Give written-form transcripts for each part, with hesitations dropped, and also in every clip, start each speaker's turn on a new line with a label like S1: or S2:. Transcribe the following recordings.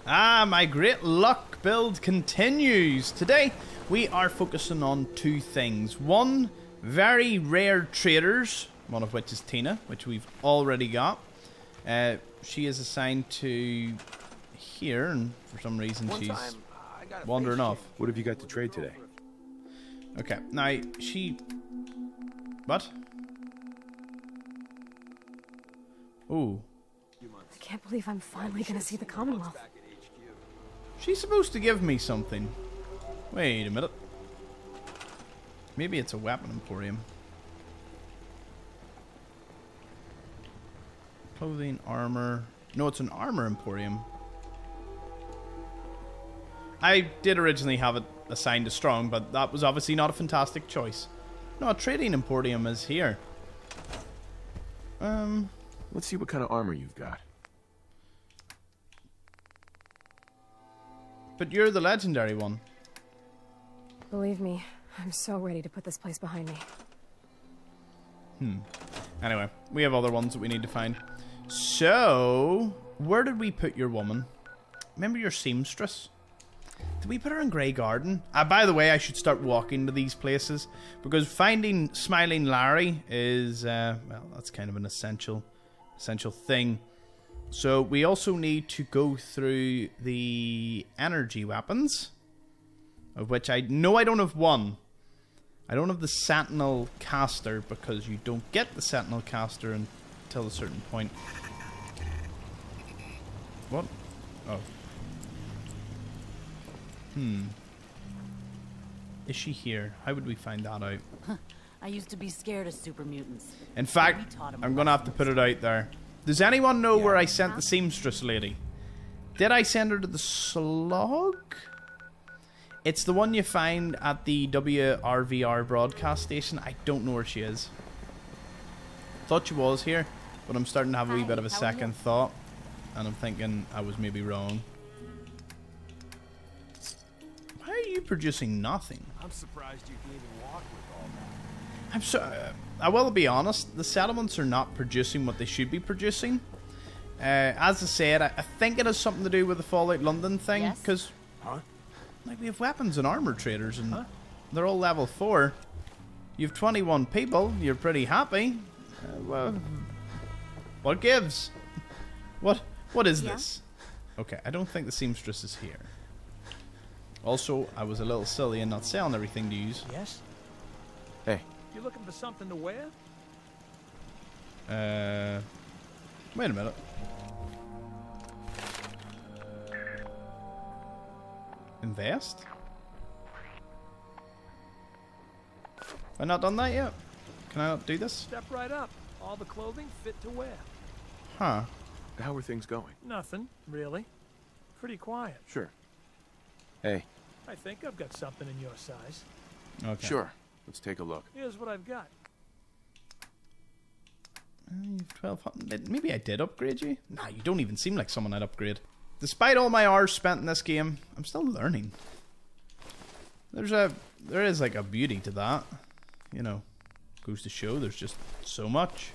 S1: My great luck build continues. Today, we are focusing on two things. One, very rare traders, one of which is Tina, which we've already got. She is assigned to here, and for some reason she's wandering off.
S2: What have you got to trade today?
S1: Okay, now she... What? Ooh.
S3: I can't believe I'm finally gonna see the Commonwealth.
S1: She's supposed to give me something. Wait a minute. Maybe it's a weapon emporium. Clothing, armor. No, it's an armor emporium. I did originally have it assigned to strong, but that was obviously not a fantastic choice. No, a trading emporium is here.
S2: Let's see what kind of armor you've got.
S1: But you're the legendary one.
S3: Believe me, I'm so ready to put this place behind me.
S1: Anyway, we have other ones that we need to find. So, where did we put your woman? Remember your seamstress? Did we put her in Grey Garden? By the way, I should start walking to these places, because finding Smiling Larry is, well, that's kind of an essential thing. So we also need to go through the energy weapons, of which I know I don't have one. I don't have the Sentinel Caster, because you don't get the Sentinel Caster until a certain point. What? Oh. Is she here? How would we find that out?
S4: I used to be scared of super mutants.
S1: In fact, I'm going to have to put it out there. Does anyone know where I sent the seamstress lady? Did I send her to the slug? It's the one you find at the WRVR broadcast station. I don't know where she is. Thought she was here, but I'm starting to have a wee bit of a second thought. And I'm thinking I was maybe wrong. Why are you producing nothing?
S5: I'm surprised you can even walk with all that.
S1: I'm so... I will be honest, the settlements are not producing what they should be producing. As I said, I think it has something to do with the Fallout London thing, because like we have weapons and armor traders, and they're all level 4. You have 21 people. You're pretty happy. Well, what gives? What is this? Okay, I don't think the seamstress is here. Also, I was a little silly in not selling everything to use.
S5: Yes?
S2: Hey.
S5: You looking for something to wear?
S1: Wait a minute. Invest? Have I not done that yet? Can I not do this?
S5: Step right up. All the clothing fit to wear.
S1: Huh.
S2: How are things going?
S5: Nothing, really. Pretty quiet.
S2: Sure. Hey.
S5: I think I've got something in your size.
S1: Okay.
S2: Sure. Let's take a look.
S5: Here's what I've got.
S1: 1200. Maybe I did upgrade you? Nah, you don't even seem like someone I'd upgrade. Despite all my hours spent in this game, I'm still learning. There is like a beauty to that. You know, goes to show there's just so much.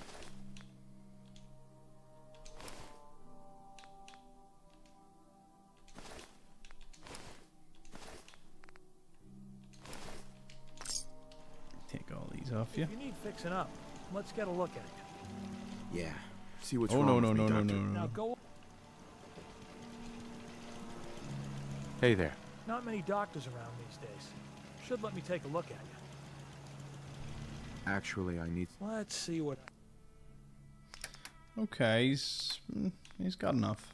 S1: Take all these off you.
S5: If you need fixing up, let's get a look at it.
S2: Yeah. See what's
S1: Oh
S2: wrong
S1: no,
S2: with
S1: no,
S2: me,
S1: no, no,
S2: Doctor.
S1: no,
S5: Now
S1: no.
S5: go.
S2: Hey there.
S5: Not many doctors around these days. Should let me take a look at you.
S2: Actually, I need...
S5: Let's see what...
S1: Okay, he's got enough.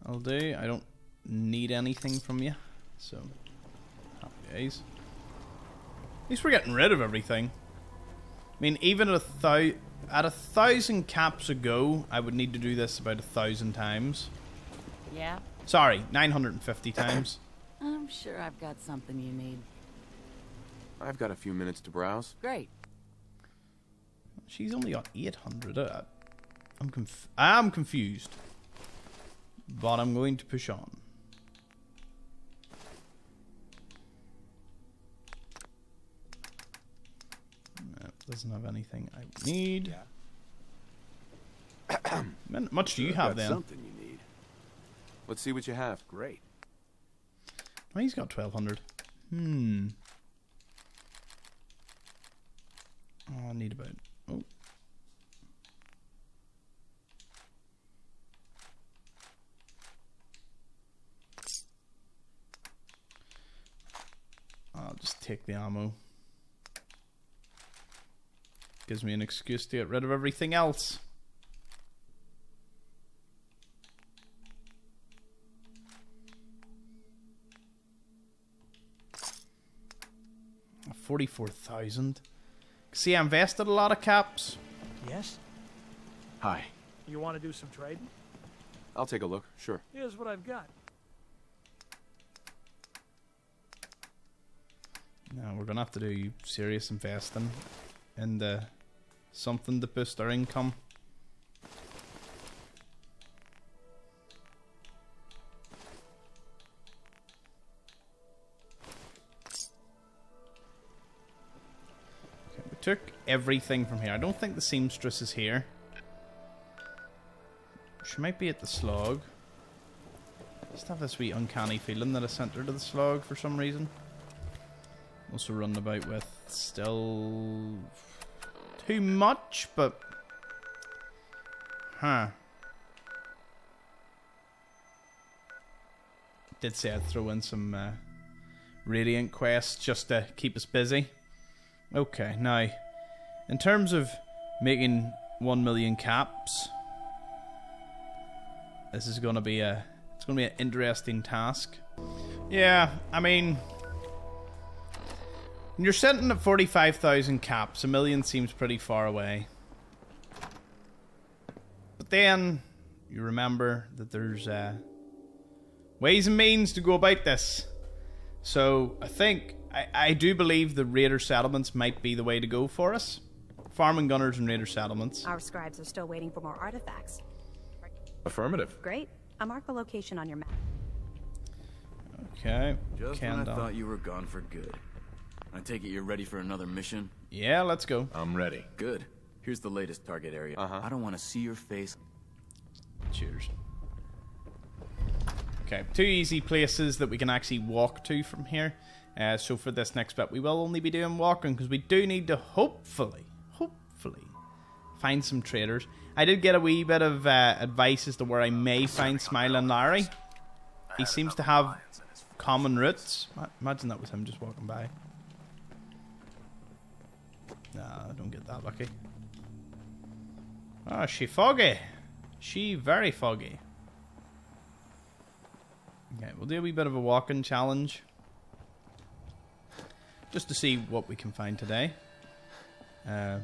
S1: I'll do. I don't need anything from you, so happy days. At least we're getting rid of everything. I mean, even at 1,000 caps a go, I would need to do this about 1,000 times.
S4: Yeah?
S1: Sorry, 950 times.
S4: I'm sure I've got something you need.
S2: I've got a few minutes to browse.
S4: Great.
S1: She's only got 800. I'm confused. But I'm going to push on. Doesn't have anything I need.
S2: Yeah.
S1: Man, much do you
S2: I've
S1: have
S2: got
S1: then?
S2: something you need. Let's see what you have.
S6: Great.
S1: Oh, he's got 1200. Oh, I need about. Oh. I'll just take the ammo. Gives me an excuse to get rid of everything else. $44,000. See, I invested a lot of caps.
S5: Yes?
S2: Hi.
S5: You want to do some trading?
S2: I'll take a look. Sure.
S5: Here's what I've got.
S1: Now we're gonna have to do serious investing in something to boost our income. Okay, we took everything from here. I don't think the seamstress is here. She might be at the slog. Just have this wee uncanny feeling that I sent her to the slog for some reason. Also running about with still too much, but did say I'd throw in some Radiant quests just to keep us busy. Okay, now in terms of making 1 million caps, this is gonna be an interesting task. Yeah, I mean, when you're sitting at 45,000 caps, 1 million seems pretty far away. But then you remember that there's ways and means to go about this. So I do believe the raider settlements might be the way to go for us. Farming gunners and raider settlements.
S7: Our scribes are still waiting for more artifacts.
S6: Affirmative.
S7: Great. I'll mark the location on your map.
S1: Okay.
S8: Just when I thought you were gone for good. I take it you're ready for another mission?
S1: Yeah, let's go.
S6: I'm ready.
S8: Good. Here's the latest target area. I don't want to see your face.
S1: Cheers. Okay, 2 easy places that we can actually walk to from here. So for this next bit, we will only be doing walking because we do need to hopefully find some traders. I did get a wee bit of advice as to where I may find Smiling Larry. He seems to have common roots. Imagine that was him just walking by. Nah, I don't get that lucky. Ah, she foggy. She very foggy. Okay, we'll do a wee bit of a walking challenge. Just to see what we can find today. I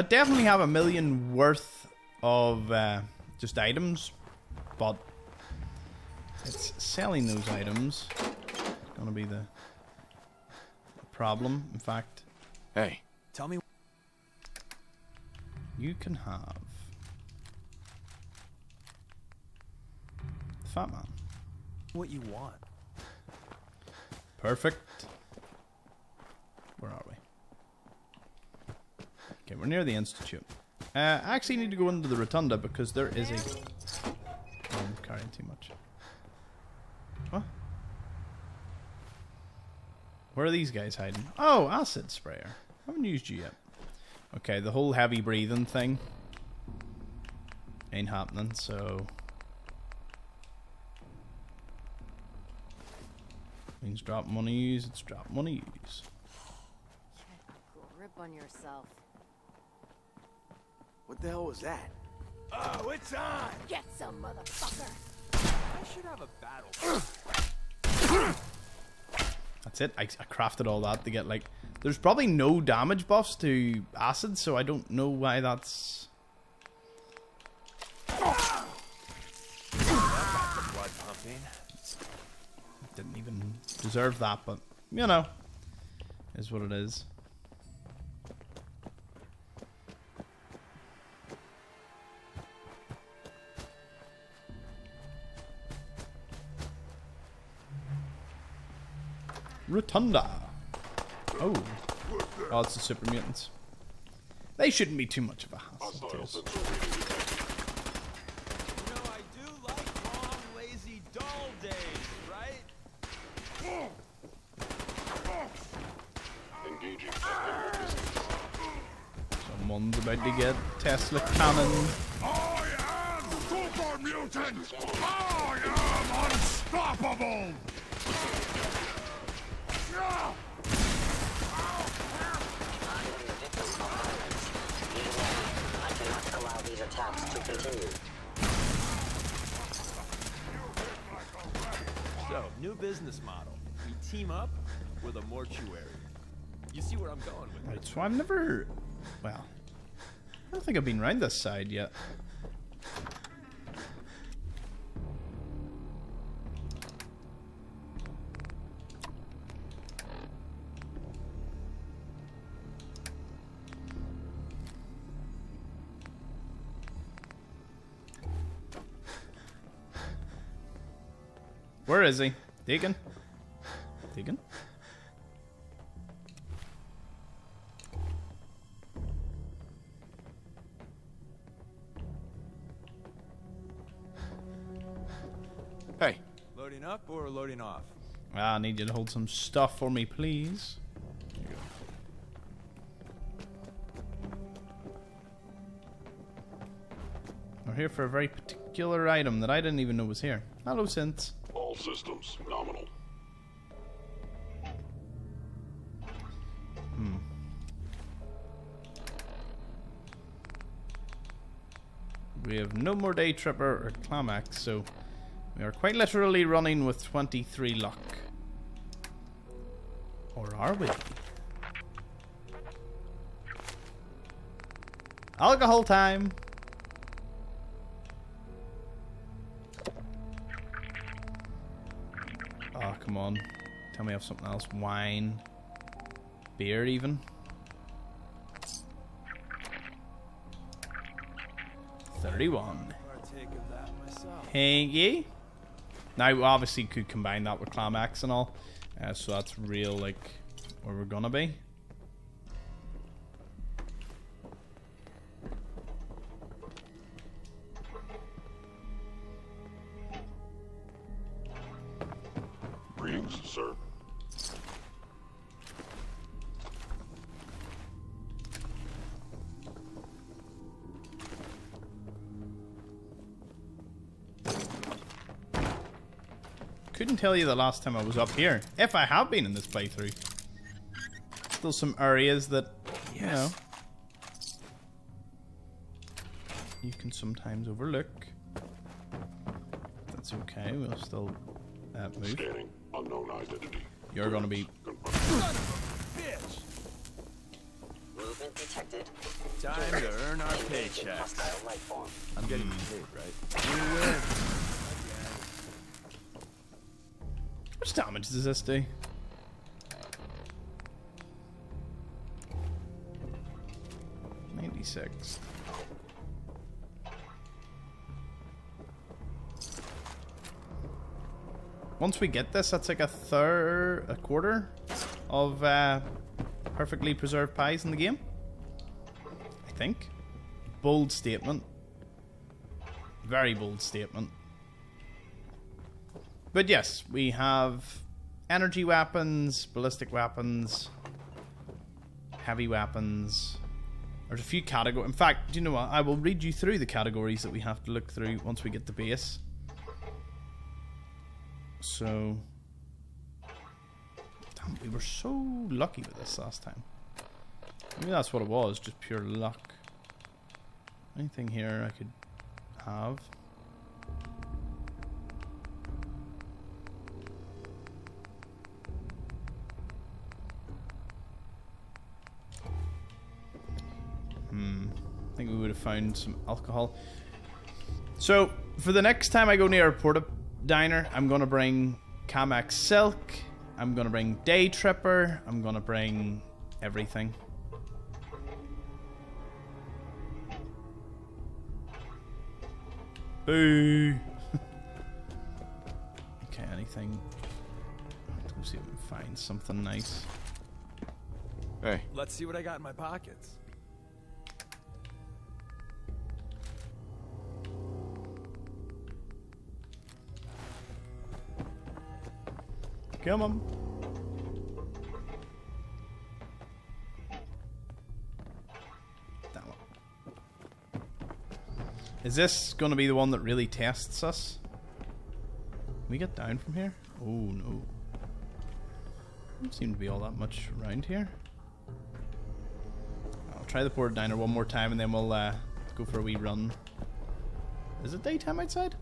S1: definitely have 1 million worth of just items, but it's selling those items gonna be the problem. In fact,
S2: Hey, tell me.
S1: you can have the Fat Man.
S5: What you want.
S1: Perfect. Where are we? Okay, we're near the Institute. I actually need to go into the Rotunda because there is a... Oh, I'm carrying too much. What? Where are these guys hiding? Oh, acid sprayer. I haven't used you yet. Okay, the whole heavy breathing thing ain't happening, so... Means drop money use, it's drop money use.
S4: Grip on yourself.
S6: What the hell was that?
S5: Oh, it's on!
S4: Get some, motherfucker!
S6: I should have a battle.
S1: That's it. I crafted all that to get, like... There's probably no damage buffs to acid, so I don't know why that's...
S6: That got the blood pumping.
S1: Didn't even deserve that, but, you know, is what it is. Rotunda. Oh. Oh, it's the super mutants. They shouldn't be too much of a hassle to us.
S6: You know, I do like long, lazy, dull days, right?
S9: Engaging.
S1: Someone's about to get Tesla cannon.
S9: I am super mutant. I am unstoppable.
S10: I cannot allow these attacks to continue.
S6: So, new business model. We team up with a mortuary. You see where I'm going with
S1: Right, so I've never... Well, I don't think I've been around this side yet. Where is he? Deacon? Deacon?
S2: Hey,
S6: Loading up or loading off?
S1: I need you to hold some stuff for me, please. We're here for a very particular item that I didn't even know was here. Hello, Synths.
S9: All systems nominal.
S1: We have no more Day Tripper or Climax, so we are quite literally running with 23 luck. Or are we? Alcohol time! Oh, come on. Tell me I have something else. Wine. Beer, even. 31.
S6: Partake of that myself.
S1: Thank you. Now, we obviously could combine that with Climax and all. So that's real, like, where we're gonna be.
S9: Greetings, sir.
S1: Couldn't tell you the last time I was up here. If I have been in this playthrough. Still some areas that, you know, you can sometimes overlook. That's okay, we'll still move.
S9: Scanning. Unknown identity.
S1: You're gonna be...
S6: Bitch!
S10: Movement detected.
S6: Time to earn our paychecks.
S10: Hostile life form.
S6: I'm getting paid, right? We win.
S1: How much damage does this do? $96. Once we get this, that's like a quarter of perfectly preserved pies in the game. I think. Bold statement. Very bold statement. But yes, we have energy weapons, ballistic weapons, heavy weapons. There's a few categories. In fact, do you know what? I will read you through the categories that we have to look through once we get the base. So, damn, we were so lucky with this last time. Maybe that's what it was, just pure luck. Anything here I could have? I think we would have found some alcohol. So, for the next time I go near a porta diner, I'm going to bring Camex Silk, I'm going to bring Day Tripper, I'm going to bring everything. Boo! Okay, anything? Let's go see what we find something nice.
S2: Hey.
S6: Let's see what I got in my pockets.
S1: Come on. That one. Is this going to be the one that really tests us? Can we get down from here? Oh no. Doesn't seem to be all that much around here. I'll try the port diner one more time and then we'll go for a wee run. Is it daytime outside?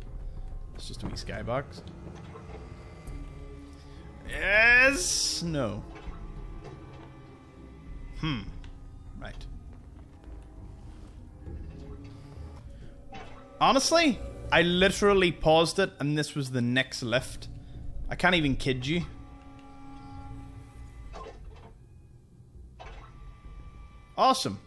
S1: It's just a wee skybox. Yes! No. Right. Honestly, I literally paused it and this was the next lift. I can't even kid you. Awesome.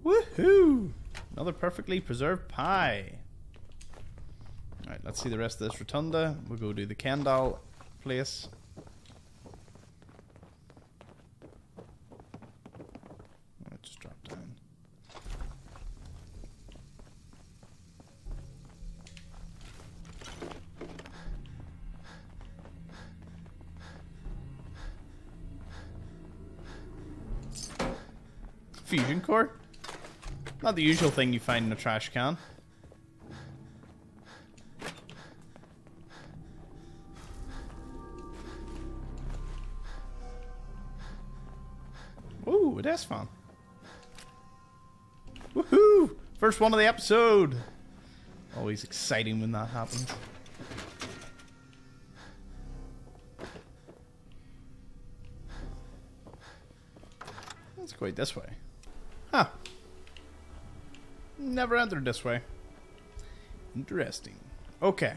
S1: Woohoo! Another perfectly preserved pie. Alright, let's see the rest of this rotunda. We'll go do the Kendall place. Let's just drop down. Fusion core? Not the usual thing you find in a trash can. Ooh, a desk fan. Woohoo! First one of the episode. Always exciting when that happens. Let's go this way. Huh. Never entered this way. Interesting. Okay.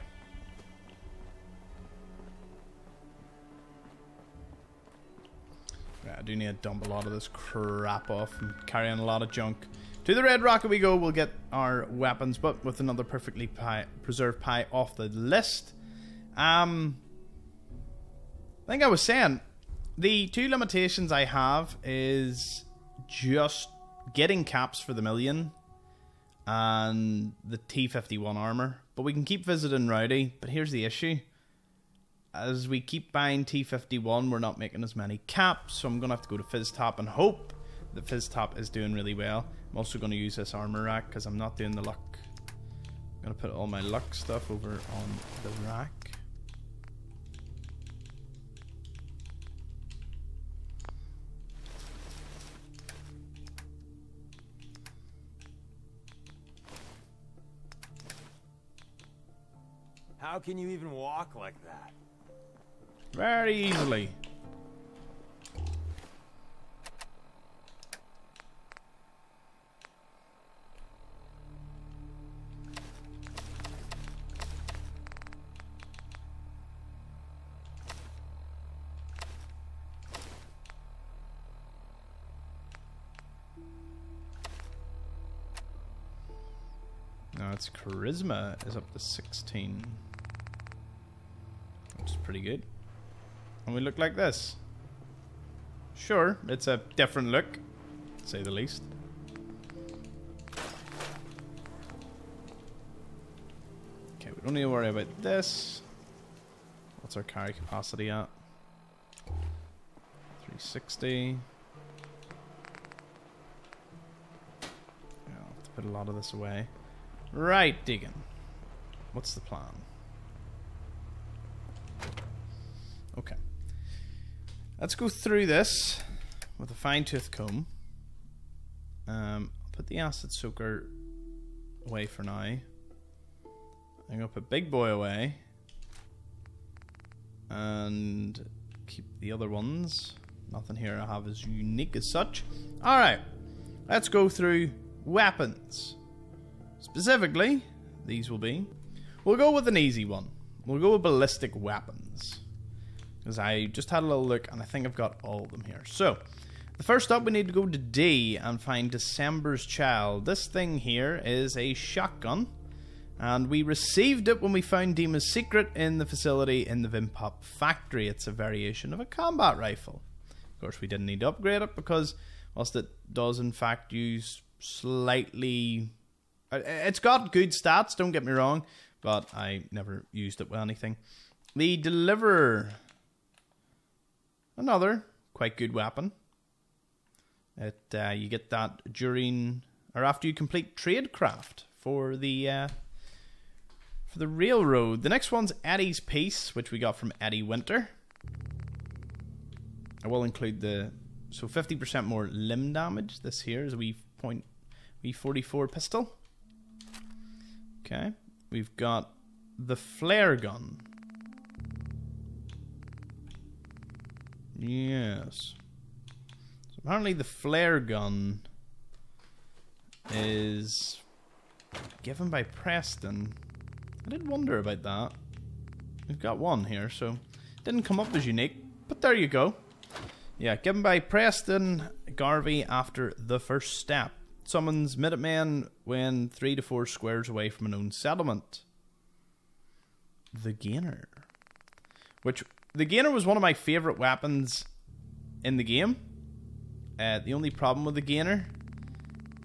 S1: I do need to dump a lot of this crap off and carry on a lot of junk. To the Red Rocket we go. We'll get our weapons, but with another perfectly preserved pie off the list. I think I was saying the two limitations I have is just getting caps for the million and the T-51 armor. But we can keep visiting Rowdy. But here's the issue. As we keep buying T-51, we're not making as many caps. So I'm going to have to go to Fizztop and hope that Fizztop is doing really well. I'm also going to use this armor rack because I'm not doing the luck. I'm going to put all my luck stuff over on the rack.
S6: How can you even walk like that?
S1: Very easily. Now its charisma is up to 16. Which is pretty good. And we look like this. Sure, it's a different look, to say the least. Okay, we don't need to worry about this. What's our carry capacity at? 360. Yeah, I'll have to put a lot of this away. Right, Deegan. What's the plan? Okay. Let's go through this with a fine-tooth comb. I'll put the acid soaker away for now. I'm going to put Big Boy away. And keep the other ones. Nothing here I have as unique as such. Alright. Let's go through weapons. Specifically, these will be... We'll go with an easy one. We'll go with ballistic weapons. Because I just had a little look and I think I've got all of them here. So, the first up we need to go to D and find December's Child. This thing here is a shotgun. And we received it when we found Dima's secret in the facility in the Vimpop factory. It's a variation of a combat rifle. Of course, we didn't need to upgrade it because whilst it does in fact use slightly... It's got good stats, don't get me wrong, but I never used it with anything. The Deliverer. Another quite good weapon. You get that during or after you complete tradecraft for the railroad. The next one's Eddie's Piece, which we got from Eddie Winter. I will include the 50% more limb damage. This here is a wee 44 pistol. Okay, we've got the flare gun. Yes. So apparently the flare gun is given by Preston. I did wonder about that. We've got one here, so didn't come up as unique, but there you go. Yeah, given by Preston Garvey after the first step. Summons Minutemen when 3 to 4 squares away from a known settlement. The Gainer. The Gainer was one of my favourite weapons in the game. The only problem with the Gainer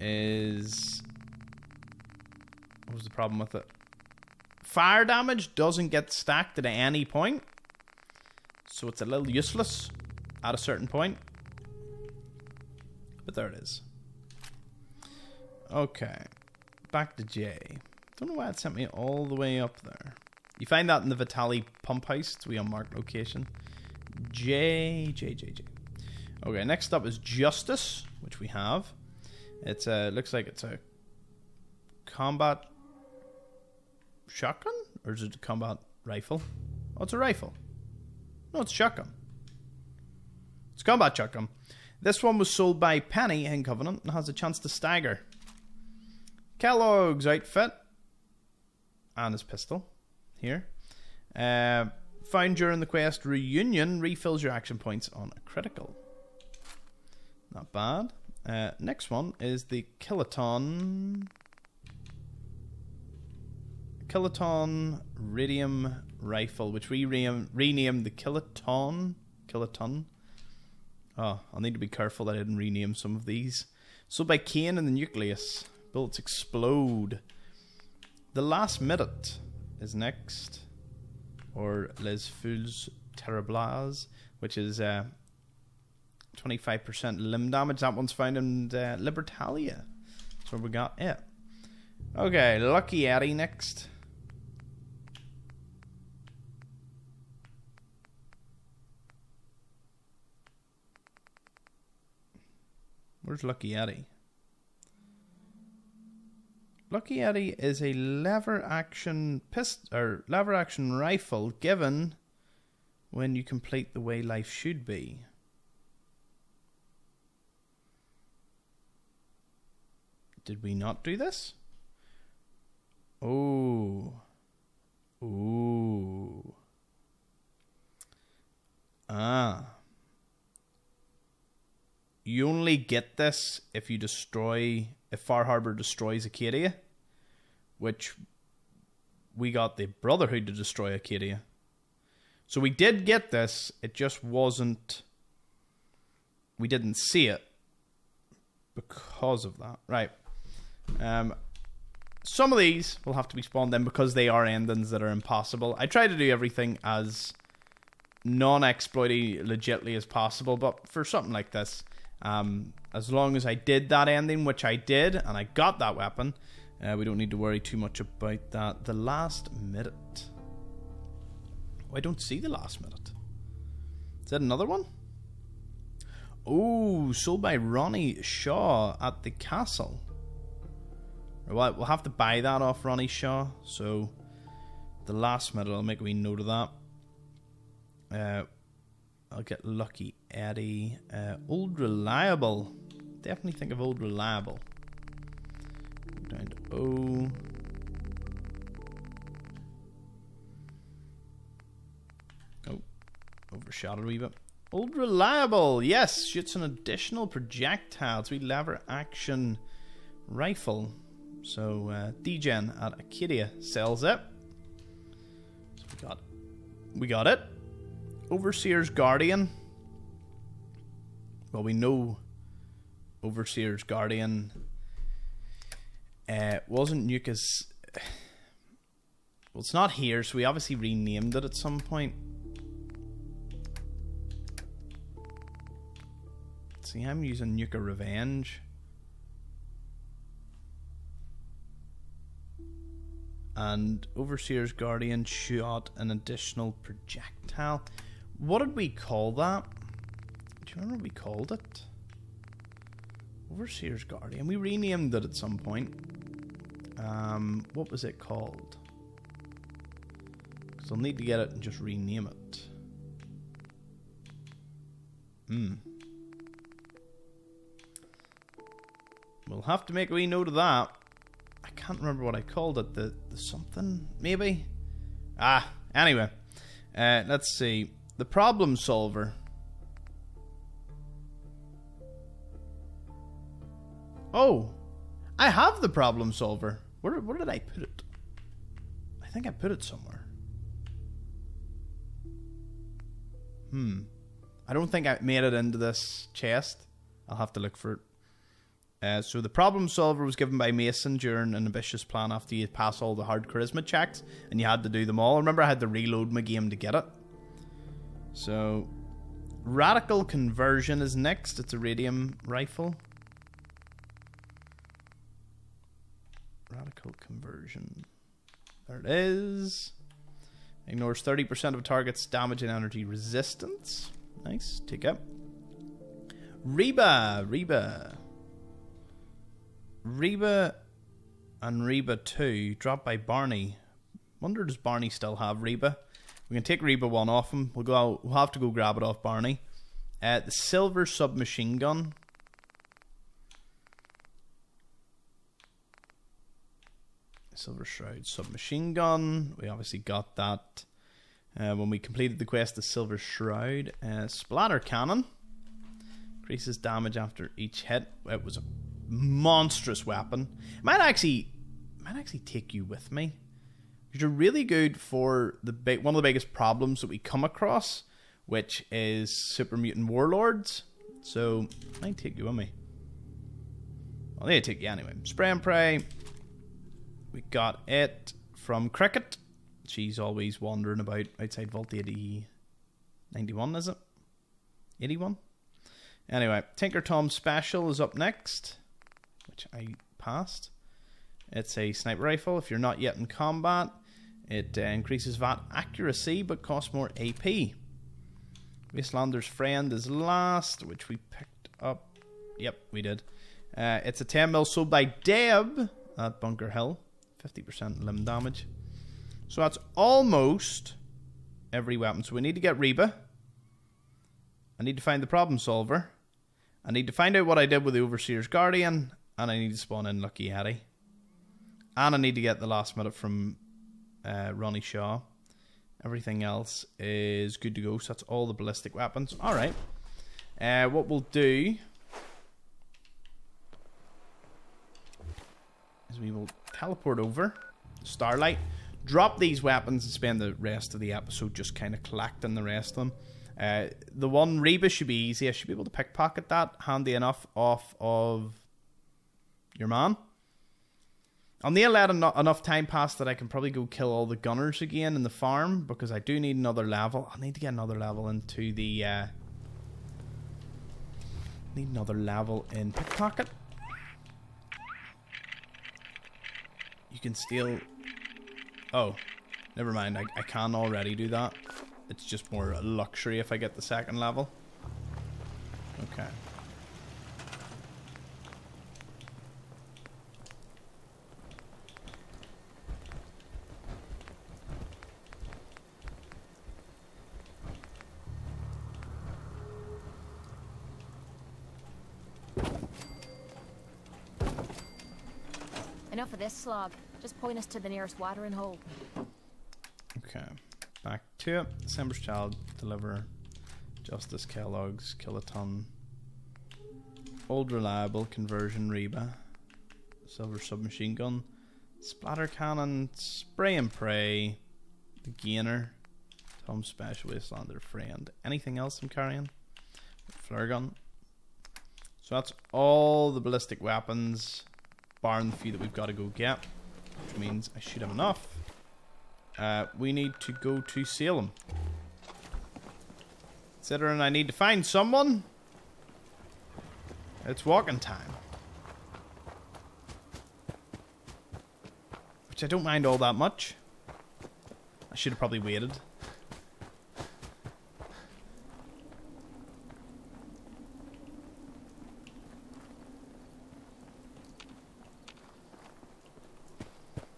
S1: is... What was the problem with it? Fire damage doesn't get stacked at any point. So it's a little useless at a certain point. But there it is. Okay. Back to J. Don't know why it sent me all the way up there. You find that in the Vitali pump house. It's the unmarked location. J. Okay, next up is Justice, which we have. It's looks like it's a combat shotgun? Or is it a combat rifle? Oh, it's a rifle. No, it's a shotgun. It's a combat shotgun. This one was sold by Penny in Covenant and has a chance to stagger. Kellogg's outfit. And his pistol. Here. Found during the quest Reunion refills your action points on a critical. Not bad. Next one is the Kiloton Radium Rifle, which we renamed the Kiloton. Oh, I'll need to be careful that I didn't rename some of these. Sold by Kane in the Nucleus. Bullets explode. The Last Minute is next. Or Les Foules Terribles, which is 25% limb damage. That one's found in Libertalia. That's where we got it. Okay, Lucky Eddie next. Where's Lucky Eddie? Lucky Eddie is a lever action rifle given when you complete the way life should be. Did we not do this? Oh. Ooh. Ah. You only get this if Far Harbor destroys Acadia, which we got the Brotherhood to destroy Acadia. So we did get this, it just wasn't... We didn't see it because of that. Right. Some of these will have to be spawned in because they are endings that are impossible. I try to do everything as non-exploity legitly as possible, but for something like this... as long as I did that ending, which I did, and I got that weapon, we don't need to worry too much about that. The Last Minute. Oh, I don't see the Last Minute. Is that another one? Oh, sold by Ronnie Shaw at the castle. Right, we'll have to buy that off Ronnie Shaw. So, the Last Minute, I'll make a wee note of that. I'll get Lucky Eddie. Old Reliable. Definitely think of Old Reliable. Down to O. Oh. Overshadowed a wee bit. Old Reliable. Yes. Shoots an additional projectile. It's a wee lever action rifle. So Degen at Acadia sells it. So we got it. Overseer's Guardian. Well, we know Overseer's Guardian wasn't Nuka's. Well, it's not here, so we obviously renamed it at some point. See, I'm using Nuka Revenge. And Overseer's Guardian shot an additional projectile. What did we call that? Do you remember what we called it? Overseer's Guardian. We renamed it at some point. What was it called? Because I'll need to get it and just rename it. We'll have to make a wee note of that. I can't remember what I called it. The something, maybe? Anyway. Let's see. The problem solver. Oh! I have the problem solver. Where did I put it? I think I put it somewhere. I don't think I made it into this chest. I'll have to look for it. So the problem solver was given by Mason during an ambitious plan after you pass all the hard charisma checks, and you had to do them all. Remember, I had to reload my game to get it. So, radical conversion is next. It's a radium rifle. Radical conversion. There it is. Ignores 30% of a target's damage and energy resistance. Nice. Take it. Reba and Reba 2 dropped by Barney. Wonder, does Barney still have Reba? We can take Reba 1 off him. We'll have to go grab it off Barney. The silver submachine gun. Silver Shroud submachine gun. We obviously got that when we completed the quest, the Silver Shroud. Splatter cannon. Increases damage after each hit. It was a monstrous weapon. It might actually take you with me. Because you're really good for one of the biggest problems that we come across, which is super mutant warlords. So I might take you with me. I'll need to take you anyway. Spray and pray. We got it from Cricket. She's always wandering about outside Vault 91, is it? 81? Anyway, Tinker Tom Special is up next, which I passed. It's a sniper rifle. If you're not yet in combat, it increases VAT accuracy but costs more AP. Wastelander's Friend is last, which we picked up. Yep, we did. It's a 10mm sold by Deb at Bunker Hill. 50% limb damage. So that's almost every weapon. So we need to get Reba. I need to find the problem solver. I need to find out what I did with the Overseer's Guardian. And I need to spawn in Lucky Eddie. And I need to get the last minute from Ronnie Shaw. Everything else is good to go. So that's all the ballistic weapons. Alright. What we'll do is we will teleport over Starlight, drop these weapons, and spend the rest of the episode just kind of collecting the rest of them. The one Reba should be easy. I should be able to pickpocket that handy enough off of your man. I'll need to let enough time pass that I can probably go kill all the gunners again in the farm, because I do need another level. I need to get another level into the need another level in pickpocket. You can steal... Oh, never mind. I can already do that. It's just more a luxury if I get the second level. Okay.
S4: Enough of this slog. Just point us to the nearest watering hole.
S1: Okay. Back to it. December's Child, Deliver, Justice, Kellogg's, Kiloton, Old Reliable, Conversion, Reba, silver submachine gun, splatter cannon, spray and pray, the gainer, Tom Special Wastelander friend. Anything else I'm carrying? Flare gun. So that's all the ballistic weapons, barring the few that we've got to go get, which means I should have enough. We need to go to Salem. Considering I need to find someone, it's walking time. Which I don't mind all that much. I should have probably waited.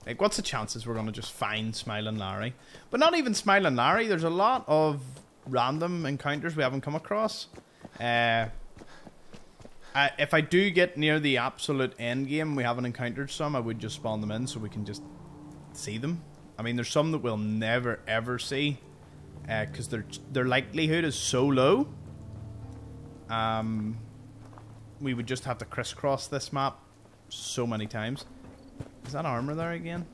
S1: Like, what's the chances we're going to just find Smiling Larry? But not even Smiling Larry. There's a lot of random encounters we haven't come across. If I do get near the absolute end game, we haven't encountered some, I would just spawn them in so we can just see them. I mean, there's some that we'll never ever see because their likelihood is so low. We would just have to crisscross this map so many times. Is that armor there again?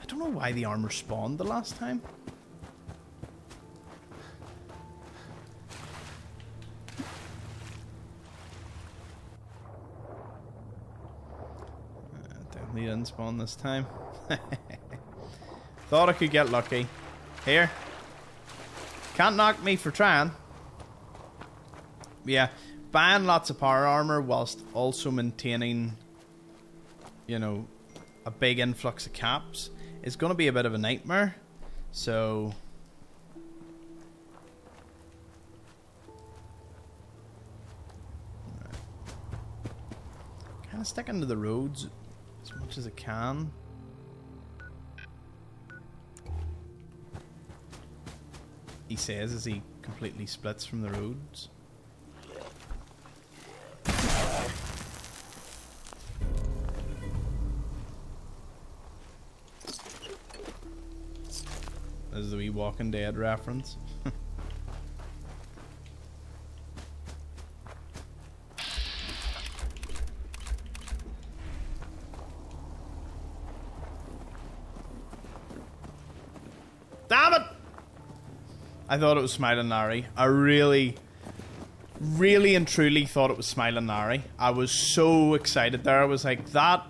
S1: I don't know why the armor spawned the last time. Definitely didn't spawn this time. Thought I could get lucky. Here. Can't knock me for trying. Yeah, buying lots of power armor whilst also maintaining, you know, a big influx of caps is going to be a bit of a nightmare. So kind of sticking to the roads as much as I can. He says as he completely splits from the roads. This is the wee Walking Dead reference. Damn it! I thought it was Smiling Larry. I really and truly thought it was Smiling Larry. I was so excited there. I was like, that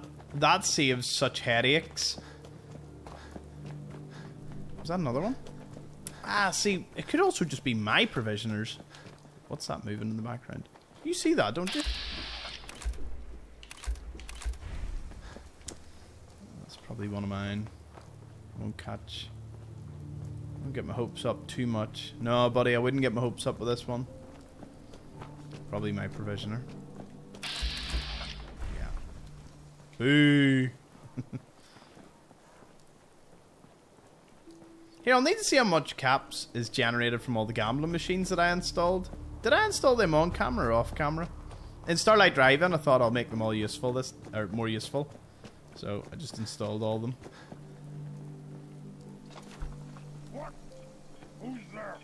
S1: saves such headaches. Was that another one? Ah, see, it could also just be my provisioners. What's that moving in the background? You see that, don't you? That's probably one of mine. Won't catch. Don't get my hopes up too much. No, buddy, I wouldn't get my hopes up with this one. Probably my provisioner. Yeah. Boo! Here, I'll need to see how much caps is generated from all the gambling machines that I installed. Did I install them on camera or off camera? In Starlight Drive-In, I thought I'll make them all useful, more useful. So I just installed all of them.
S9: What? Who's there?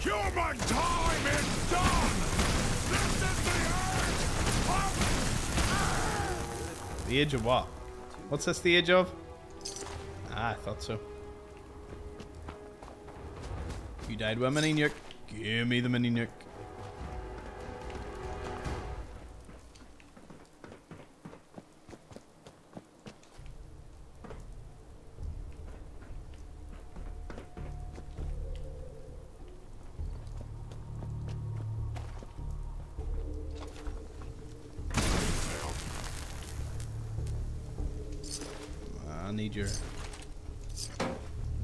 S9: Human time is done! This is the edge!
S1: The age of what? What's this the age of? Ah, I thought so. You died with a mini nuke. Give me the mini nuke.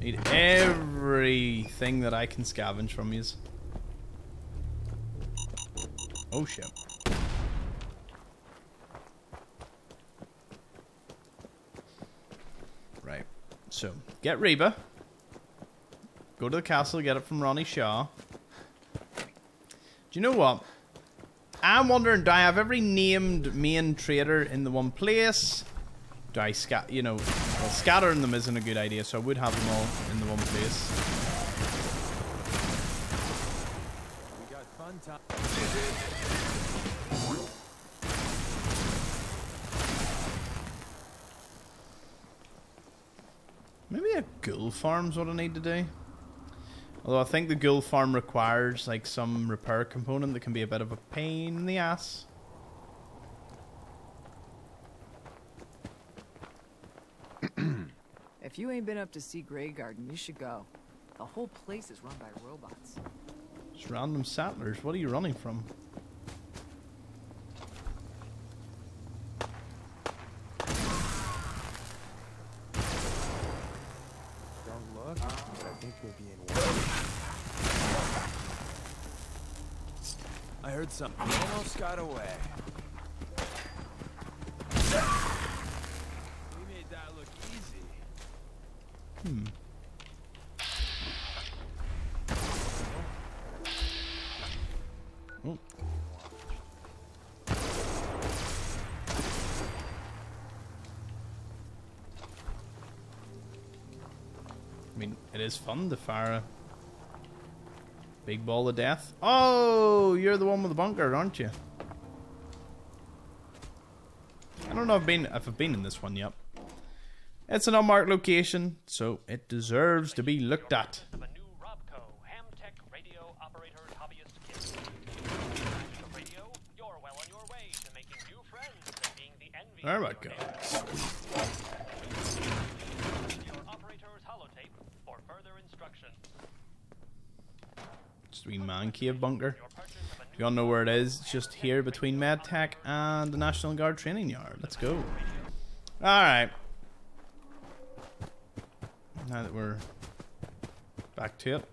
S1: Need everything that I can scavenge from yous. Oh shit. Right. So, get Reba. Go to the castle, get it from Ronnie Shaw. Do you know what? I'm wondering, do I have every named main trader in the one place? Do I you know, well, scattering them isn't a good idea, so I would have them all in the one place.
S6: We got fun time.
S1: Maybe a ghoul farm's what I need to do. Although I think the ghoul farm requires like some repair component that can be a bit of a pain in the ass.
S11: If you ain't been up to see Grey Garden, you should go. The whole place is run by robots.
S1: Just random settlers. What are you running from?
S6: Don't look, but I think we'll be in one. I heard something. Almost got away. We made that look easy.
S1: Hmm. Oh. I mean, it is fun to fire a big ball of death. Oh, you're the one with the bunker, aren't you? I don't know if I've been in this one yet. It's an unmarked location, so it deserves to be looked at. There we go. Just a wee man cave bunker. If you all know where it is, it's just here between MedTech and the National Guard training yard. Let's go. Alright. Now that we're back to it.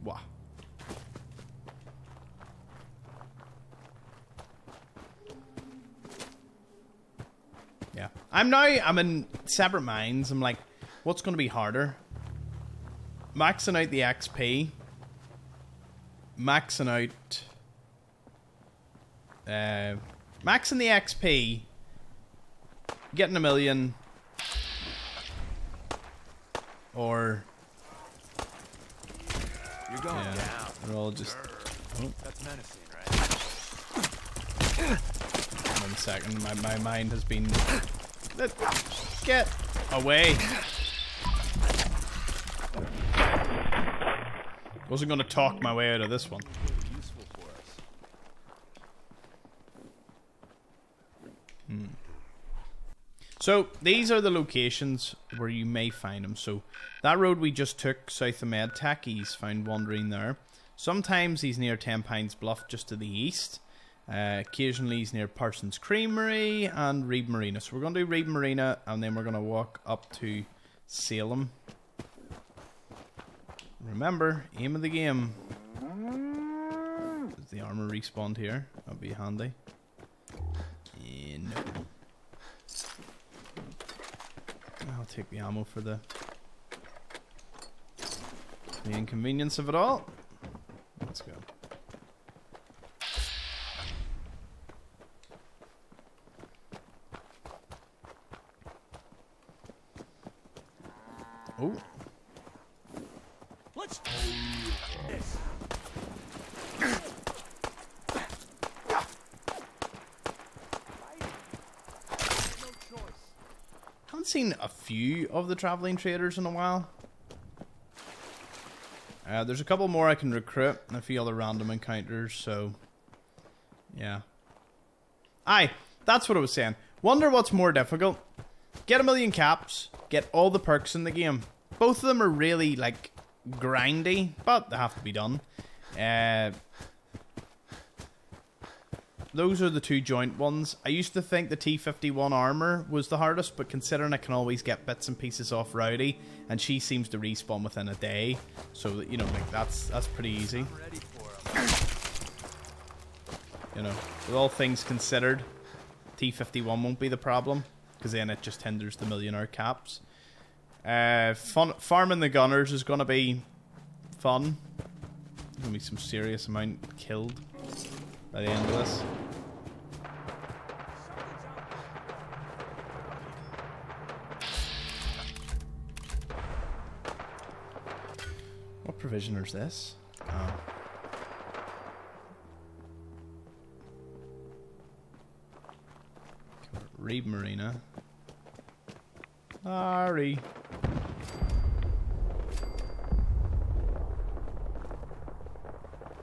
S1: Wow. Yeah. I'm in separate minds. I'm like, what's going to be harder? Maxing out the XP. Maxing out... maxing the XP. Getting 1 million. Or...
S6: You're going down.
S1: We're all just... Oh.
S6: That's menacing, right?
S1: 1 second. My mind has been... Get away. Wasn't going to talk my way out of this one.
S6: Useful for us.
S1: So, these are the locations where you may find them. So, that road we just took south of MedTech, he's found wandering there. Sometimes he's near 10 Pines Bluff, just to the east. Occasionally he's near Parsons Creamery and Reed Marina. So, we're going to do Reed Marina, and then we're going to walk up to Salem. Remember, aim of the game. Does the armor respawn here? That'd be handy. No. I'll take the ammo for the inconvenience of it all. Let's go. Oh.
S5: Let's do this.
S1: Haven't seen a few of the traveling traders in a while. There's a couple more I can recruit and a few other random encounters, so yeah. Aye, that's what I was saying. Wonder what's more difficult. Get 1 million caps, get all the perks in the game. Both of them are really like grindy, but they have to be done. Those are the two joint ones. I used to think the T-51 armor was the hardest, but considering I can always get bits and pieces off Rowdy, and she seems to respawn within a day, so you know, like that's pretty easy. You know, with all things considered, T-51 won't be the problem, because then it just hinders the millionaire caps. Farming the gunners is going to be fun. There's going to be some serious amount killed. by the end of this. What provisioner is this? Oh. Reed Marina. Sorry.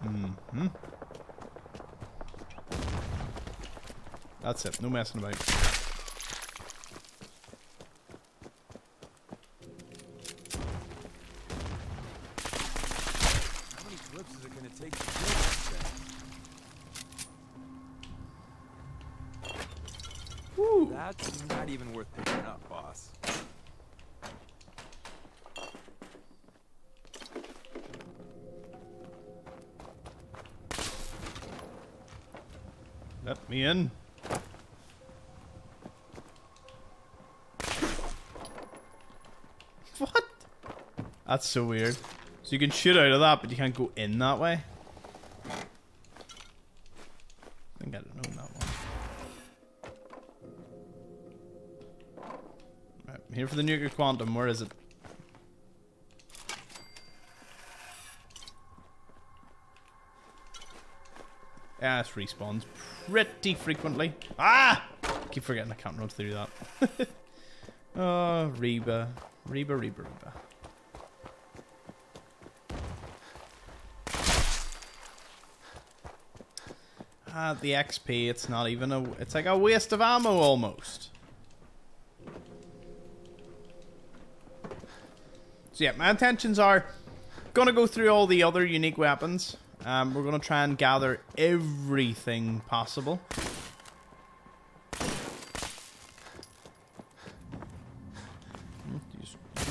S1: Mm-hmm. That's it. No messing about.
S6: How many flips is it gonna take to kill this thing?
S1: Woo.
S6: That's not even worth picking up, boss.
S1: Let me in. What? That's so weird. So you can shoot out of that, but you can't go in that way? I think I'd have known that one. Right, I'm here for the nuclear quantum. Where is it? Yeah, it respawns pretty frequently. Ah! I keep forgetting I can't run through that. Oh, Reba. Reba. Ah, the XP, it's not even a... It's like a waste of ammo, almost. So yeah, my intentions are... Gonna go through all the other unique weapons. We're gonna try and gather everything possible.
S6: The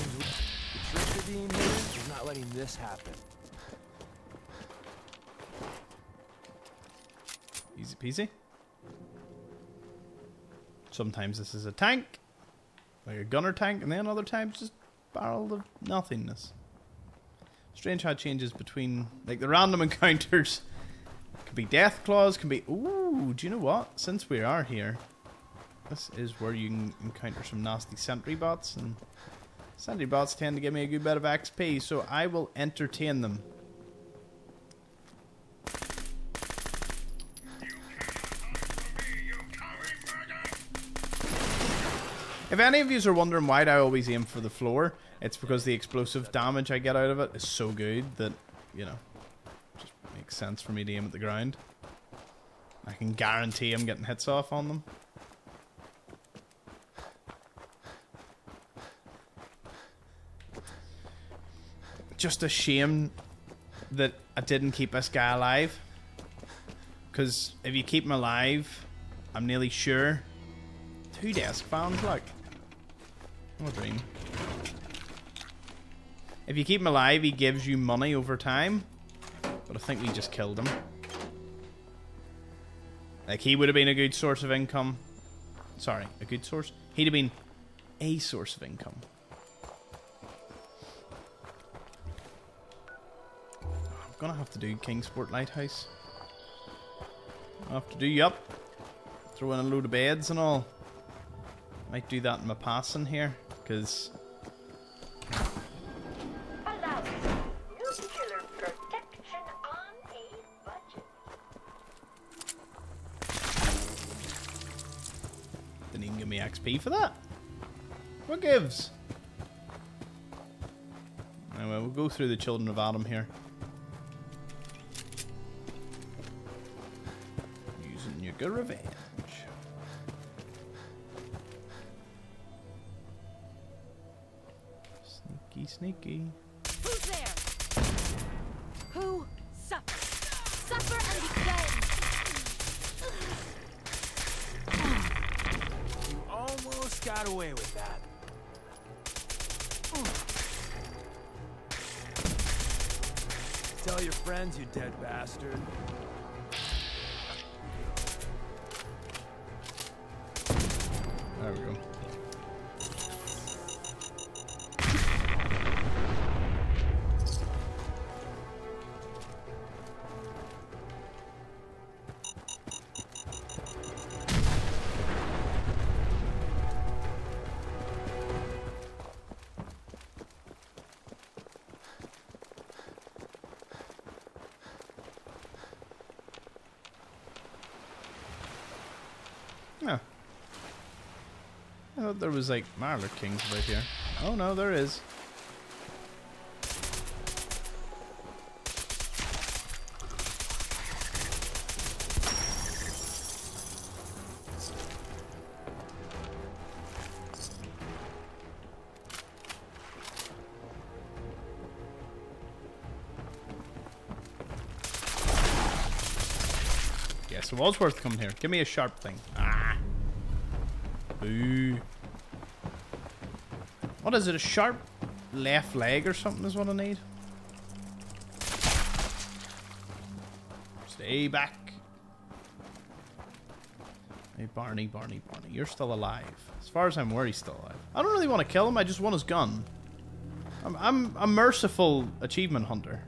S6: trick to being here is not letting this happen.
S1: Easy peasy. Sometimes this is a tank, like a gunner tank, and then other times just barrel of nothingness. Strange how it changes between, like, the random encounters. Could be death claws, can be... Ooh, do you know what? Since we are here, this is where you can encounter some nasty sentry bots, and sentry bots tend to give me a good bit of XP, so I will entertain them. If any of you are wondering why I always aim for the floor, it's because the explosive damage I get out of it is so good that, you know, it just makes sense for me to aim at the ground. I can guarantee I'm getting hits off on them. Just a shame that I didn't keep this guy alive. Because if you keep him alive, I'm nearly sure... 2 desk found, like... What a dream. If you keep him alive, he gives you money over time. But I think we just killed him. Like, he would have been a good source of income. Sorry, a good source? He'd have been a source of income. I'm gonna have to do Kingsport Lighthouse. I'll have to do, yup. Throw in a load of beds and all. Might do that in my passing here, because...
S12: Nuclear protection on a budget.
S1: Didn't even give me XP for that. What gives? Anyway, we'll go through the Children of Adam here. Using nuclear revenge. Sneaky.
S4: Who's there? Who suffers? Suffer and be slain.
S6: You almost got away with that. Tell your friends, you dead bastard.
S1: There we go. I thought there was like Marler Kings right here. Oh no, there is. Yes, it was worth coming here. Give me a sharp thing. Ah. Boo. What is it? A sharp left leg or something is what I need? Stay back. Hey, Barney, Barney, Barney. You're still alive. As far as I'm aware, he's still alive. I don't really want to kill him. I just want his gun. I'm a merciful achievement hunter.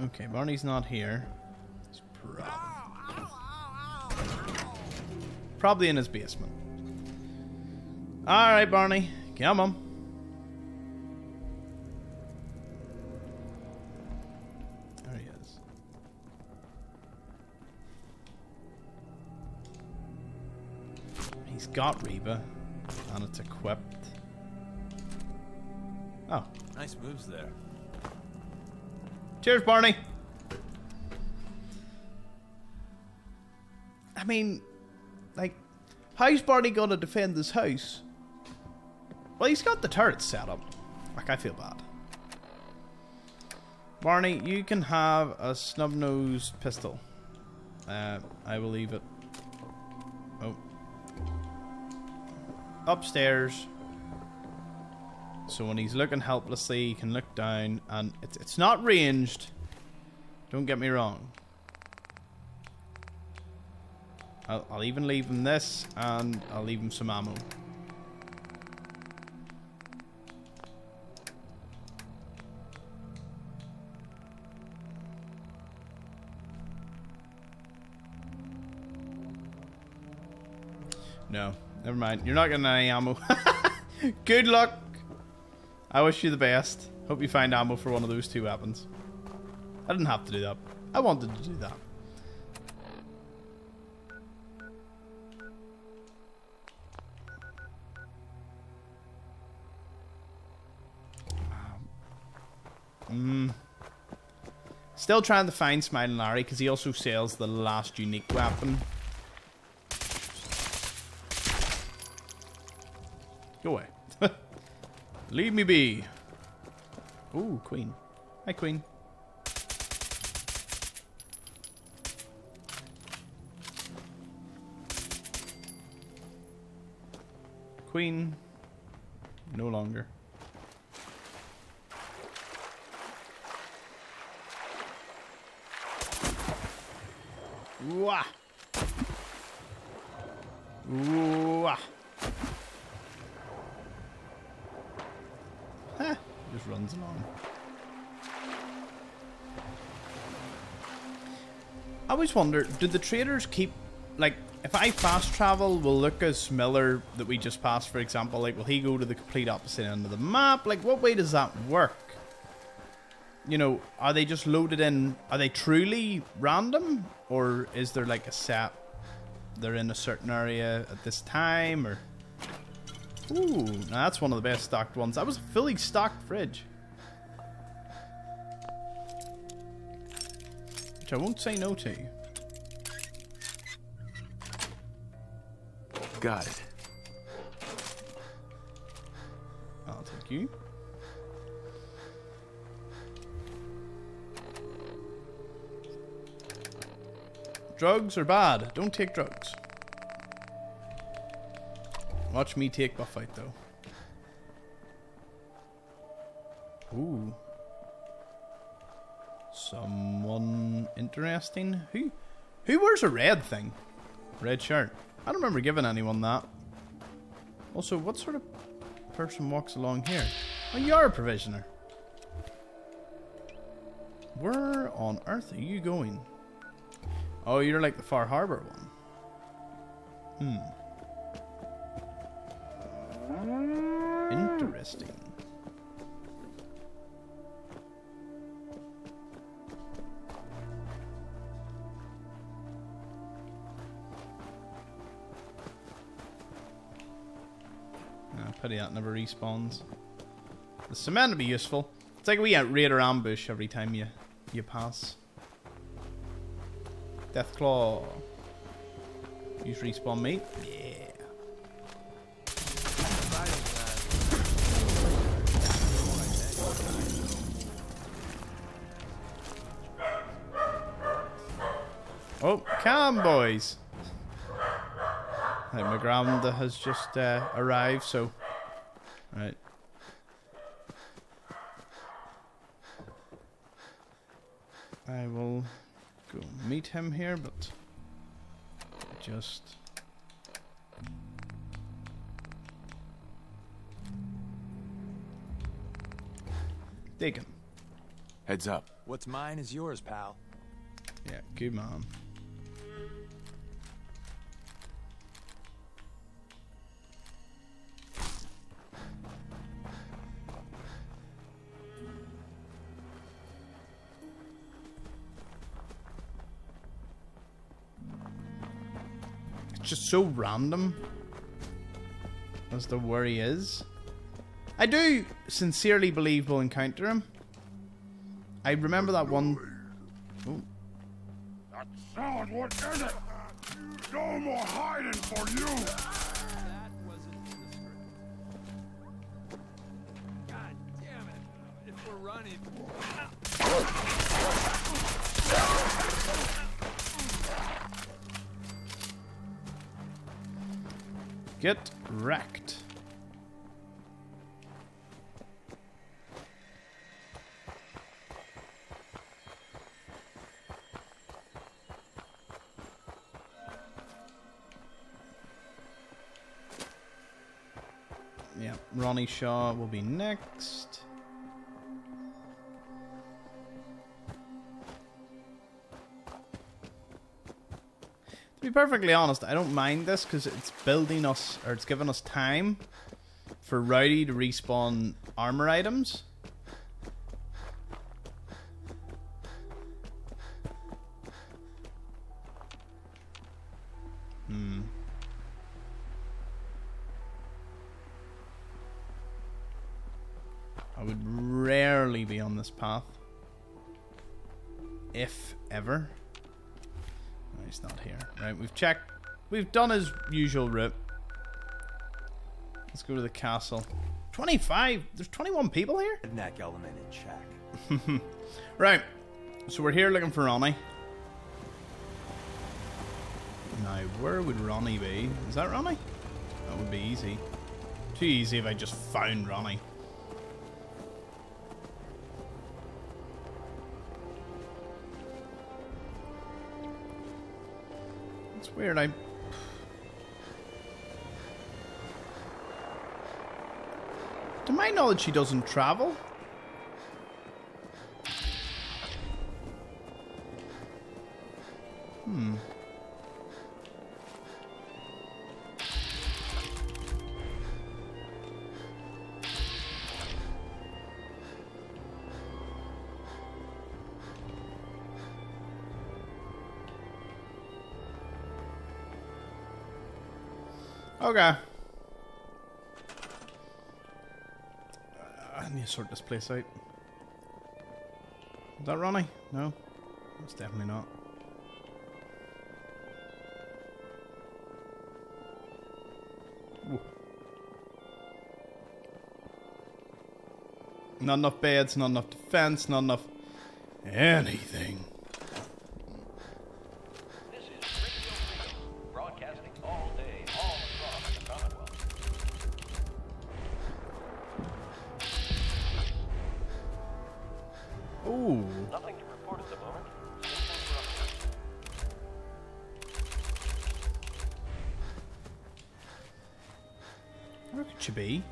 S1: Okay, Barney's not here. He's probably in his basement. Alright, Barney. Come on. There he is. He's got Reba. And it's equipped. Oh.
S6: Nice moves there.
S1: Cheers, Barney. I mean, like, how's Barney gonna defend this house? Well, he's got the turrets set up. Like, I feel bad. Barney, you can have a snub-nosed pistol. I will leave it. Oh. Upstairs. So when he's looking helplessly, he can look down, and it's not ranged. Don't get me wrong. I'll even leave him this, and I'll leave him some ammo. No, never mind. You're not getting any ammo. Good luck. I wish you the best. Hope you find ammo for one of those two weapons. I didn't have to do that. I wanted to do that. Still trying to find Smiling Larry because he also sells the last unique weapon. Go away. Leave me be. Ooh, Queen. Hi, Queen. Queen. No longer. Ooh-ah. Ooh-ah. Huh. Just runs along. I always wonder, do the traders keep, like, if I fast travel, will Lucas Miller that we just passed, for example, like, will he go to the complete opposite end of the map? Like, what way does that work? You know, are they just loaded in, are they truly random? Or is there like a set, they're in a certain area at this time, or... Ooh, now that's one of the best stocked ones. That was a fully stocked fridge. Which I won't say no to.
S2: Got it.
S1: I'll take you. Drugs are bad. Don't take drugs. Watch me take the fight, though. Ooh. Someone interesting. Who wears a red thing? Red shirt. I don't remember giving anyone that. Also, what sort of person walks along here? Oh, you are a provisioner. Where on earth are you going? Oh, you're like the Far Harbor one. Interesting. Pity that never respawns. The cement would be useful. It's like a wee raider ambush every time you pass. Deathclaw. Use respawn meat. Yeah. Oh, come boys. Right, my granda has just arrived, so right. I will go meet him here, but just dig him.
S2: Heads up.
S6: What's mine is yours, pal.
S1: Yeah, good man. It's just so random as to where he is. I do sincerely believe we'll encounter him. I remember that one. Oh.
S9: That sound, what is it? No more hiding for you!
S6: That wasn't in the script. God damn it. If we're running.
S1: Get wrecked. Yeah, Ronnie Shaw will be next. To be perfectly honest, I don't mind this because it's building us, or it's giving us time for Rowdy to respawn armor items. I would rarely be on this path. If ever. No, he's not here. Right, we've checked. We've done his usual route. Let's go to the castle. 25? There's 21 people here?
S6: Neck element in check.
S1: Right. So we're here looking for Ronnie. Now, where would Ronnie be? Is that Ronnie? That would be easy. Too easy if I just found Ronnie. It's weird, to my knowledge, she doesn't travel. Okay. I need to sort this place out. Is that Ronnie? No, it's definitely not. Ooh. Not enough beds, not enough defense, not enough anything.
S13: This is Radio Freedom, broadcasting all day, all across the Commonwealth.
S1: Ooh.
S13: Nothing to report at the moment.
S1: Where could she be?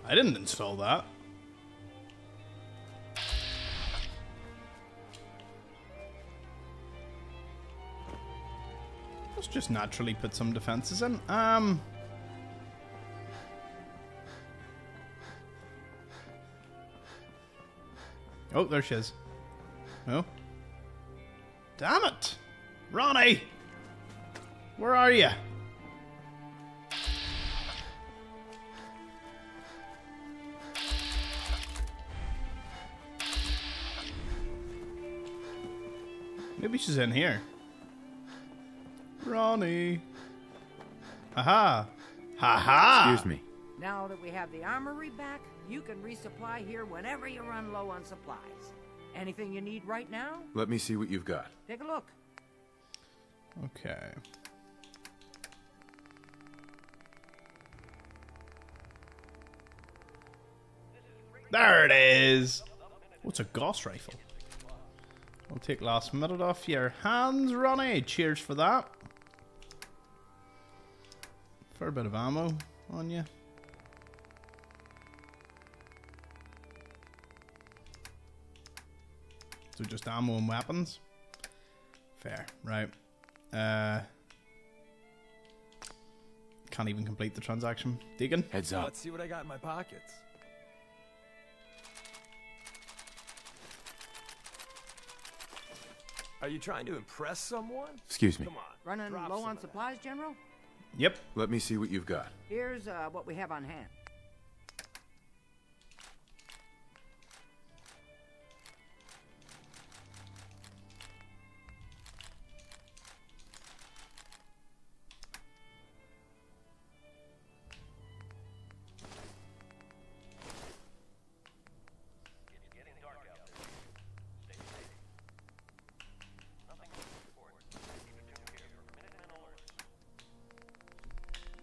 S1: I didn't install that. Let's just naturally put some defenses in. Oh, there she is. Oh. Damn it! Ronnie! Where are you? she's in here. Ronnie. Aha. Ha-ha.
S2: Excuse me.
S14: Now that we have the armory back, you can resupply here whenever you run low on supplies. Anything you need right now?
S2: Let me see what you've got.
S14: Take a look.
S1: Okay. There it is. Oh, it's a Gauss rifle. I'll take last minute off your hands, Ronnie. Cheers for that. Fair bit of ammo on you. So just ammo and weapons. Fair, right. Can't even complete the transaction. Deacon?
S2: Heads up.
S6: Let's see what I got in my pockets. Are you trying to impress someone?
S2: Excuse me.
S6: Come on.
S14: Running low on supplies, General?
S1: Yep.
S2: Let me see what you've got.
S14: Here's what we have on hand.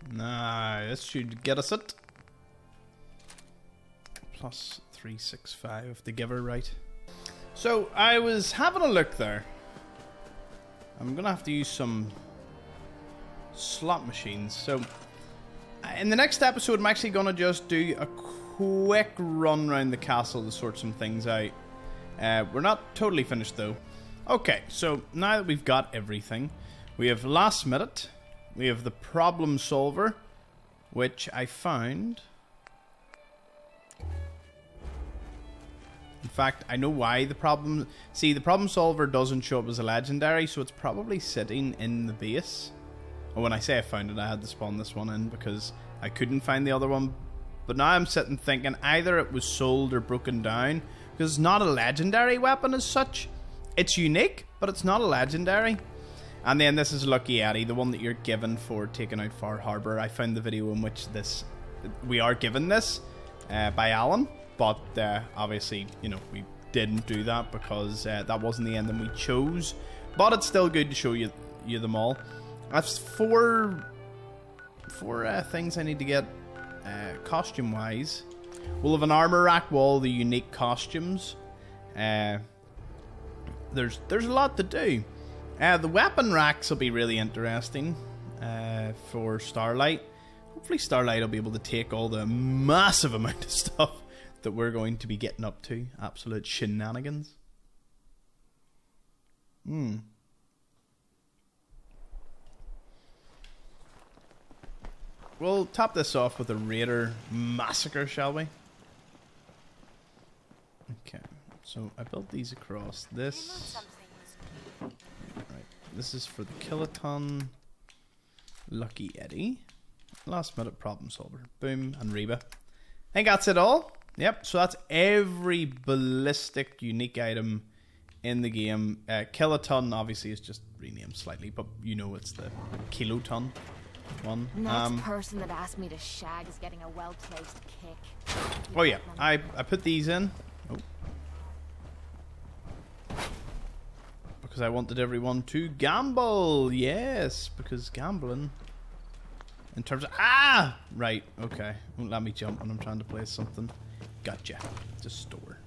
S1: Nah, this should get us it. Plus 365 to give her right. So I was having a look there. I'm gonna have to use some slot machines. So in the next episode, I'm actually gonna just do a quick run around the castle to sort some things out. We're not totally finished though. Okay, so now that we've got everything, we have last minute. We have the problem solver, which I found. In fact, I know why the problem... See, the problem solver doesn't show up as a legendary, so it's probably sitting in the base. Or when I say I found it, I had to spawn this one in because I couldn't find the other one. But now I'm sitting thinking either it was sold or broken down, because it's not a legendary weapon as such. It's unique, but it's not a legendary. And then this is Lucky Eddie, the one that you're given for taking out Far Harbor. I found the video in which we are given this by Alan, but obviously, you know, we didn't do that because that wasn't the ending we chose. But it's still good to show you them all. That's four things I need to get costume-wise. We'll have an armor rack with all the unique costumes. There's a lot to do. The weapon racks will be really interesting for Starlight. Hopefully Starlight will be able to take all the massive amount of stuff that we're going to be getting up to. Absolute shenanigans. We'll top this off with a Raider massacre, shall we? Okay, so I built these across this. Right, this is for the Kiloton, Lucky Eddie, last minute problem solver, boom, and Reba. I think that's it all. Yep, so that's every ballistic unique item in the game. Kiloton obviously is just renamed slightly, but you know it's the Kiloton one.
S4: Next person that asked me to shag is getting a well-placed kick.
S1: Oh yeah, I put these in. Oh. Because I wanted everyone to gamble. Yes, because gambling in terms of... Ah! Right, okay. Won't let me jump when I'm trying to place something. Gotcha. Just store.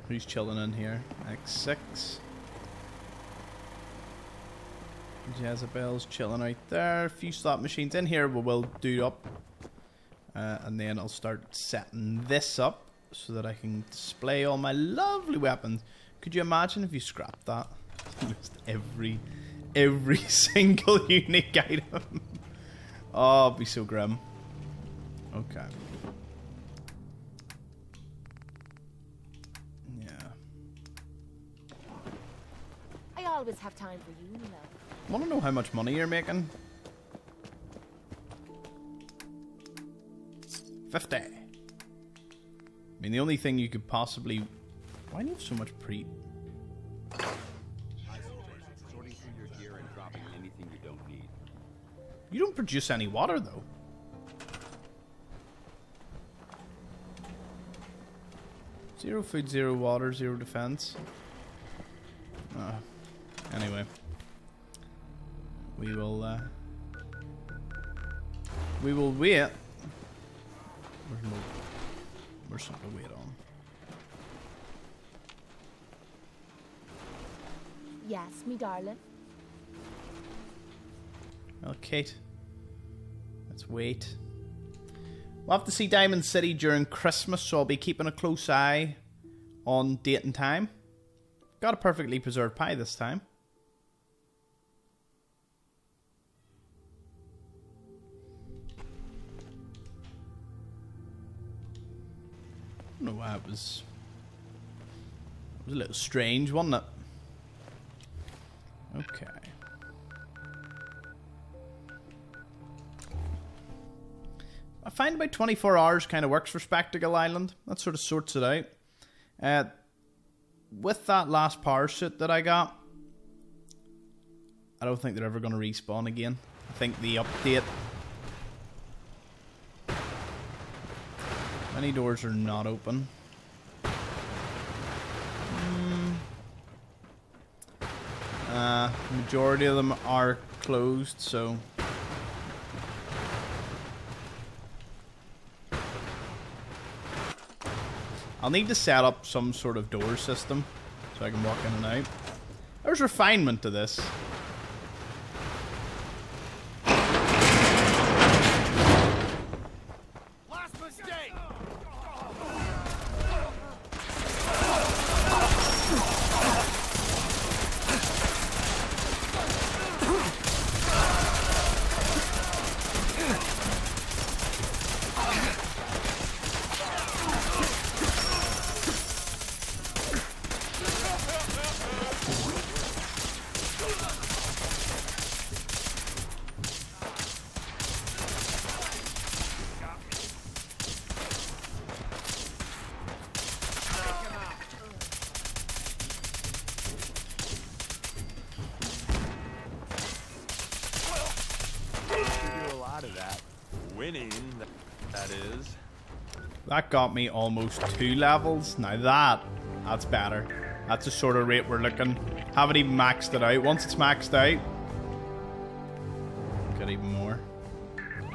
S1: Who's chilling in here? X6. Jezebel's chilling out there. A few slot machines in here we will do up. And then I'll start setting this up so that I can display all my lovely weapons. Could you imagine if you scrapped that? Just every single unique item. Oh, it'd be so grim. Okay. Yeah.
S4: I always have time for you, love.
S1: Want to know how much money you're making? 50. I mean, the only thing you could possibly... Why do you have so much pre... You don't produce any water, though. Zero food, zero water, zero defense. Anyway. We will wait. Where's something to wait on?
S4: Yes, me darling.
S1: Well, Kate. Let's wait. We'll have to see Diamond City during Christmas, so I'll be keeping a close eye on date and time. Got a perfectly preserved pie this time. I don't know why it was a little strange, wasn't it? Okay. I find about 24 hours kind of works for Spectacle Island. That sort of sorts it out. With that last power suit that I got, I don't think they're ever going to respawn again. I think the update... Many doors are not open. Majority of them are closed, so... I'll need to set up some sort of door system so I can walk in and out. There's refinement to this.
S6: Last mistake!
S1: That got me almost 2 levels. Now that's better. That's the sort of rate we're looking. Haven't even maxed it out. Once it's maxed out, get even more. I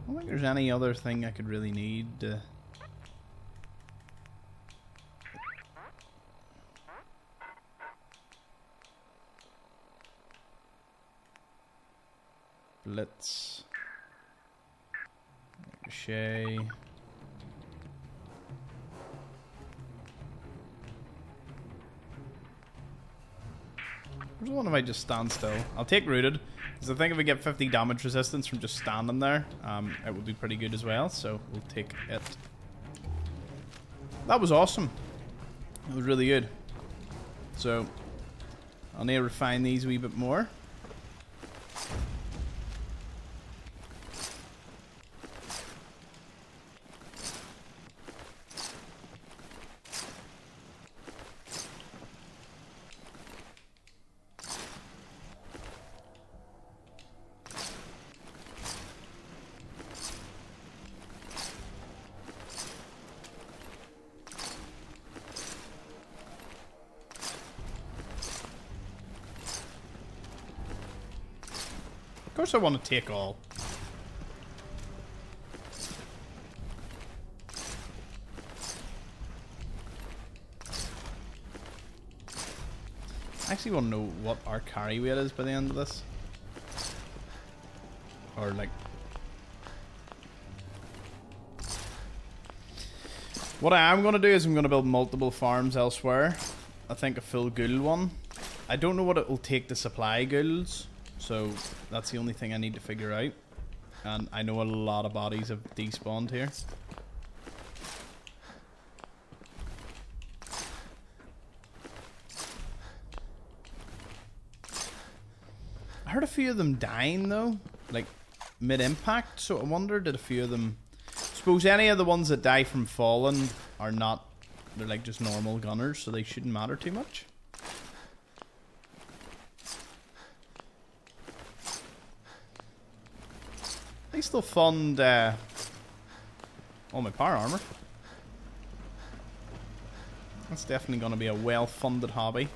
S1: don't think there's any other thing I could really need. Blitz. Ricochet. There's one if I just stand still. I'll take rooted, because I think if we get 50 damage resistance from just standing there, it would be pretty good as well, so we'll take it. That was awesome. That was really good. So, I'll need to refine these a wee bit more. Of course I want to take all. I actually want to know what our carry weight is by the end of this. Or like... What I am going to do is I'm going to build multiple farms elsewhere. I think a full ghoul one. I don't know what it will take to supply ghouls. So that's the only thing I need to figure out. And I know a lot of bodies have despawned here. I heard a few of them dying though, like mid-impact, so I wonder did a few of them... Suppose any of the ones that die from falling are not... They're like just normal gunners, so they shouldn't matter too much. I still fund all my power armor. That's definitely going to be a well-funded hobby.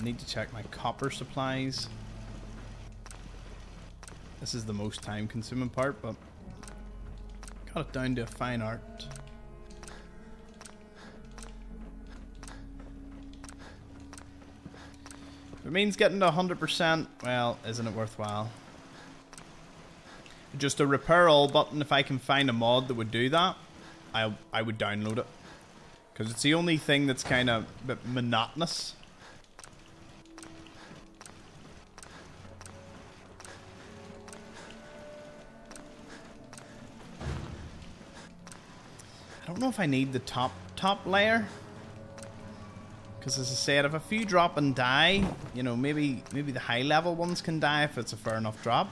S1: Need to check my copper supplies. This is the most time-consuming part, but got it down to a fine art. If it means getting to 100%, well, isn't it worthwhile? Just a repair all button, if I can find a mod that would do that, I would download it. Because it's the only thing that's kind of a bit monotonous. I don't know if I need the top layer, because as I said, if a few drop and die, you know, maybe the high level ones can die if it's a fair enough drop.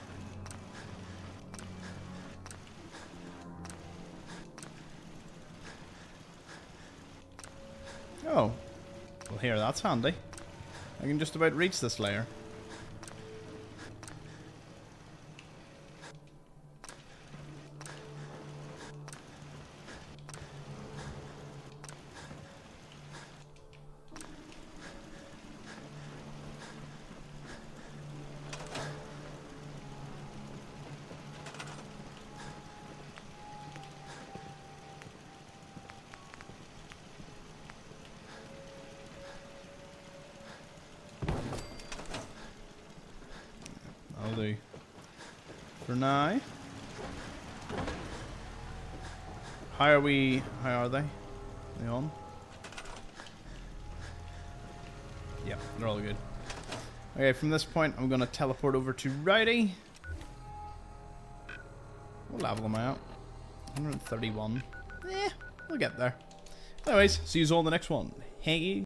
S1: Oh, well here, that's handy. I can just about reach this layer. I'll do for now. How are we? How are they? Are they on? Yep, they're all good. Okay, from this point, I'm gonna teleport over to Rowdy. What level am I at? 131. We'll get there. Anyways, see you all in the next one. Hey.